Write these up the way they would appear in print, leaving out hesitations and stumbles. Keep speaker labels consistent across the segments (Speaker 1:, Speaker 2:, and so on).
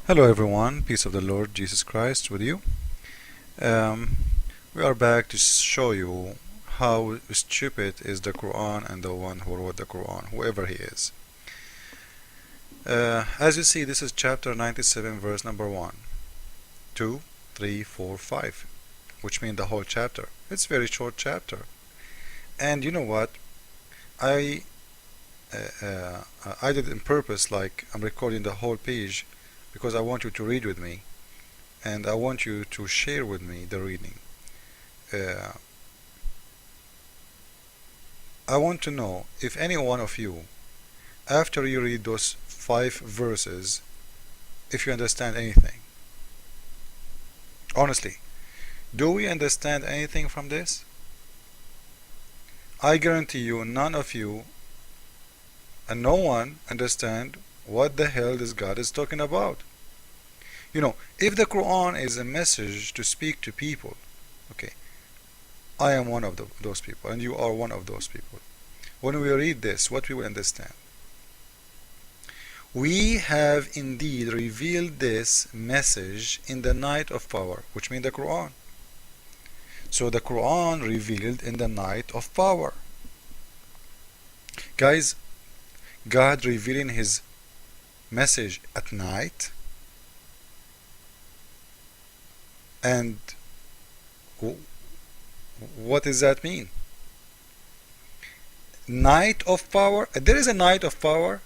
Speaker 1: Hello everyone, peace of the Lord Jesus Christ with you. Um, we are back to show you how stupid is the Quran and the one who wrote the Quran, whoever he is. As you see, this is chapter 97, verse number 1, 2, 3, 4, 5, which means the whole chapter. It's a very short chapter. And you know what? I did it on purpose, like I'm recording the whole page because I want you to read with me and I want you to share with me the reading. I want to know if any one of you, after you read those 5 verses, if you understand anything. Honestly, do we understand anything from this? I guarantee you none of you and no one understand what the hell this God is talking about. You know, if the Quran is a message to speak to people, okay, I am one of those people and you are one of those people. When we read this, what we will understand? We have indeed revealed this message in the night of power, which means the Quran. So the Quran revealed in the night of power. Guys, God revealing his message at night, and what does that mean? Night of power? There is a night of power.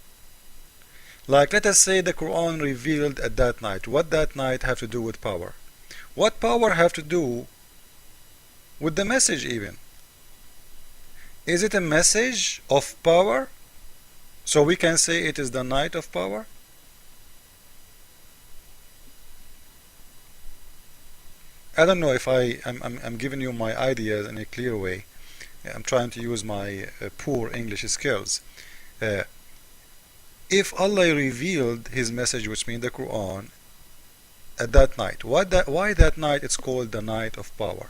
Speaker 1: Like, let us say the Quran revealed at that night. What that night have to do with power? What power have to do with the message even? Is it a message of power? So we can say it is the night of power? I don't know if I'm giving you my ideas in a clear way. I'm trying to use my poor English skills. If Allah revealed his message, which means the Quran, at that night, why that night it's called the night of power?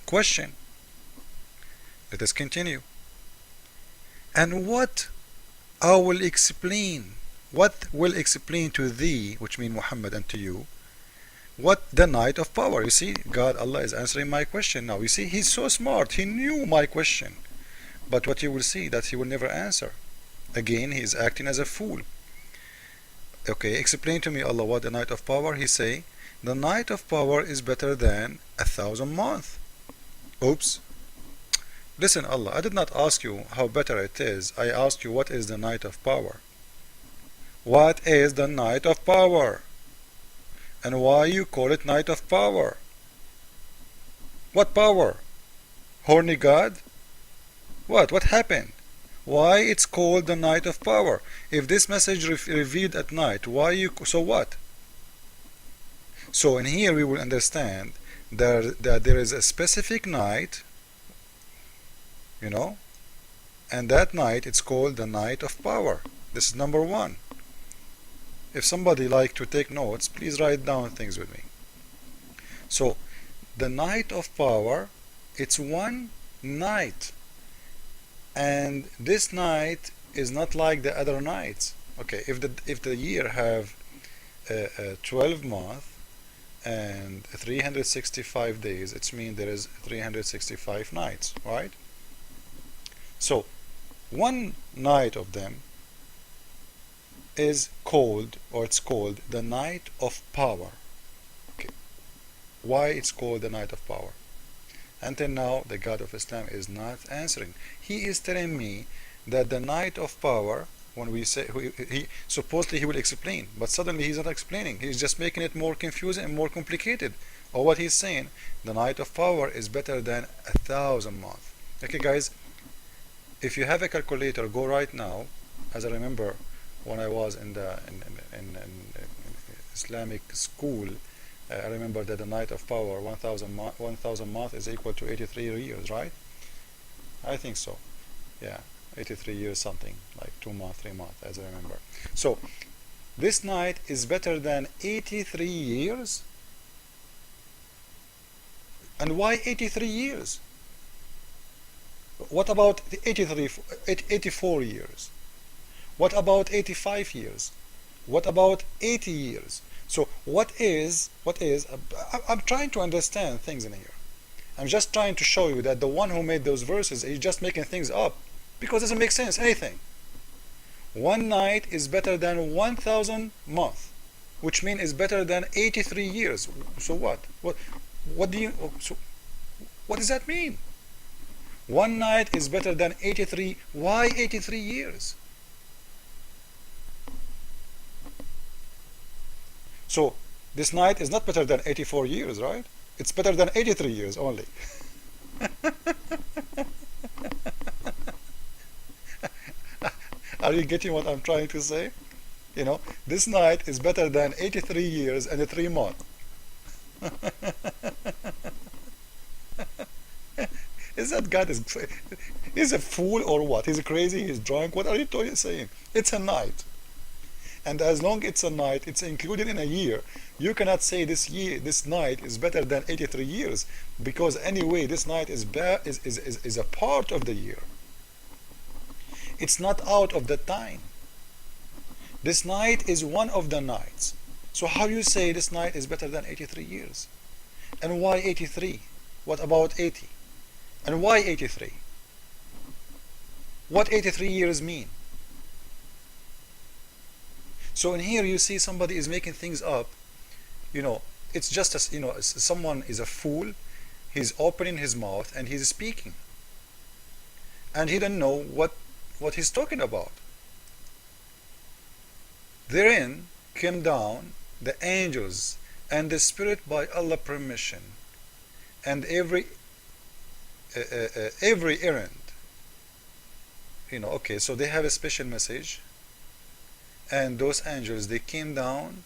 Speaker 1: Question. Let us continue. And what will explain to thee, which means Muhammad, and to you, what the night of power? You see, God, Allah is answering my question now. You see, he's so smart. He knew my question. But what you will see, that he will never answer. Again, he is acting as a fool. Okay, explain to me, Allah, what the night of power? He say, the night of power is better than 1,000 months. Oops. Listen, Allah, I did not ask you how better it is. I asked you what is the night of power. What is the night of power? And why you call it night of power? What power? Horny God? What happened? Why it's called the night of power? If this message revealed at night, why you, so what? So in here we will understand that there is a specific night, you know, and that night it's called the night of power. This is number 1. If somebody like to take notes, please write down things with me. So the night of power, it's one night, and this night is not like the other nights. Okay, if the year have 12 months and 365 days, it means there is 365 nights, right? So one night of them is called, or it's called, the night of power. Okay, why it's called the night of power? Until now the God of Islam is not answering. He is telling me that the night of power, when we say, he supposedly he will explain, but suddenly he's not explaining. He's just making it more confusing and more complicated. Or what he's saying, the night of power is better than 1,000 months. Okay guys, if you have a calculator, go right now. As I remember, when I was in Islamic school, I remember that the night of power, 1,000 months is equal to 83 years, right? I think so. Yeah, 83 years something, like 2 months, 3 months, as I remember. So this night is better than 83 years. And why 83 years? What about the 84 years? What about 85 years? What about 80 years? So I'm trying to understand things in here. I'm just trying to show you that the one who made those verses is just making things up because it doesn't make sense, anything. One night is better than 1,000 months, which means it's better than 83 years. So what? What do you? So what does that mean? One night is better than 83. Why 83 years? So this night is not better than 84 years, right? It's better than 83 years only. Are you getting what I'm trying to say? You know, this night is better than 83 years and 3 months. Is that God is a fool or what? He's crazy, he's drunk. What are you saying? It's a night. And as long it's a night, it's included in a year. You cannot say this night is better than 83 years, because anyway, this night is a part of the year. It's not out of the time. This night is one of the nights. So how you say this night is better than 83 years? And why 83? What about 80? And why 83? What 83 years mean? So in here you see somebody is making things up. You know, it's just as, you know, someone is a fool. He's opening his mouth and he's speaking, and he doesn't know what he's talking about. Therein came down the angels and the spirit by Allah's permission, and every errand. You know, okay, so they have a special message, and those angels, they came down,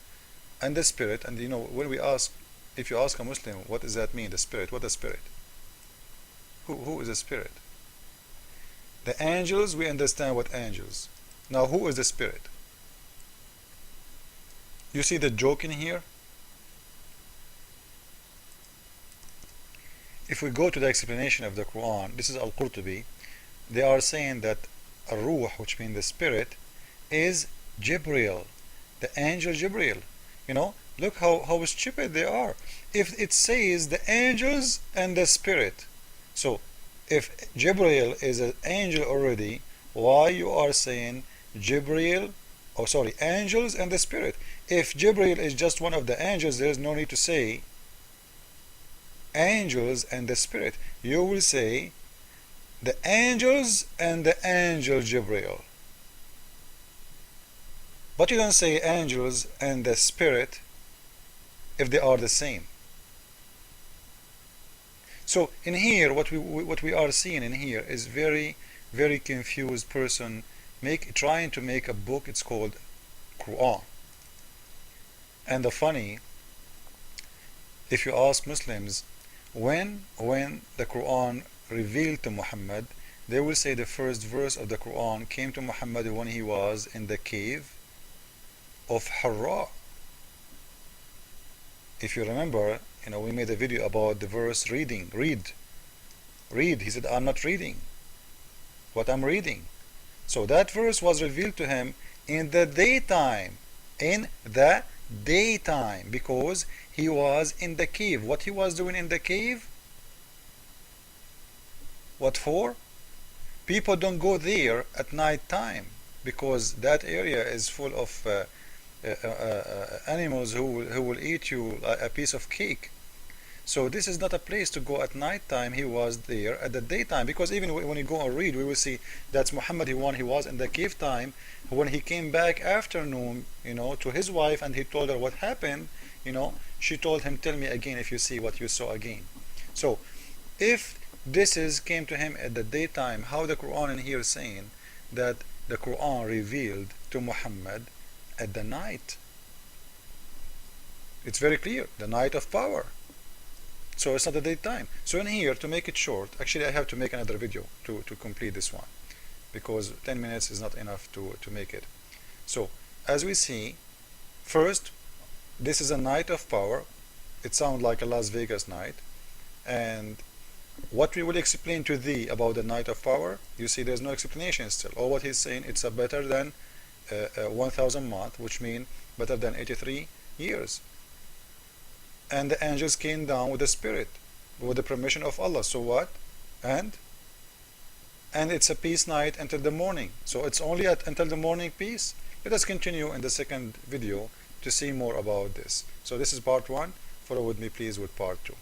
Speaker 1: and the spirit. And you know, when we ask, if you ask a Muslim, what does that mean, the spirit? What is spirit? Who is the spirit? The angels, we understand what angels. Now who is the spirit? You see the joke in here? If we go to the explanation of the Quran, this is Al-Qurtubi, they are saying that Ar-Ruh, which means the spirit, is Jibril, the angel Jibril. You know, look how stupid they are. If it says the angels and the spirit, so if Jibril is an angel already, why you are saying Jibril, oh sorry, angels and the spirit? If Jibril is just one of the angels, there is no need to say angels and the spirit. You will say the angels and the angel Jibril. But you don't say angels and the spirit if they are the same. So in here, what we are seeing in here is very confused person trying to make a book. It's called Quran. And the funny, if you ask Muslims, when the Quran revealed to Muhammad, they will say the first verse of the Quran came to Muhammad when he was in the cave of Hira. If you remember, you know, we made a video about the verse read. He said, I'm not reading what I'm reading. So that verse was revealed to him in the daytime, because he was in the cave. What he was doing in the cave? What for? People don't go there at night time, because that area is full of animals who will eat you a piece of cake. So this is not a place to go at night time. He was there at the daytime, because even when you go and read, we will see that's Muhammad. He was in the cave time. When he came back afternoon, you know, to his wife, and he told her what happened, you know, she told him, tell me again if you see what you saw again. So if this came to him at the daytime, how the Quran in here is saying that the Quran revealed to Muhammad at the night? It's very clear, the night of power. So it's not the daytime. So in here, to make it short, actually I have to make another video to complete this one, because 10 minutes is not enough to make it. So as we see, first, this is a night of power. It sounds like a Las Vegas night. And what we will explain to thee about the night of power, you see there's no explanation still. All what he's saying, it's a better than 1000 months, which means better than 83 years. And the angels came down with the spirit, with the permission of Allah. So what? And it's a peace night until the morning. So it's only until the morning peace. Let us continue in the second video to see more about this. So this is part 1. Follow with me please with part 2.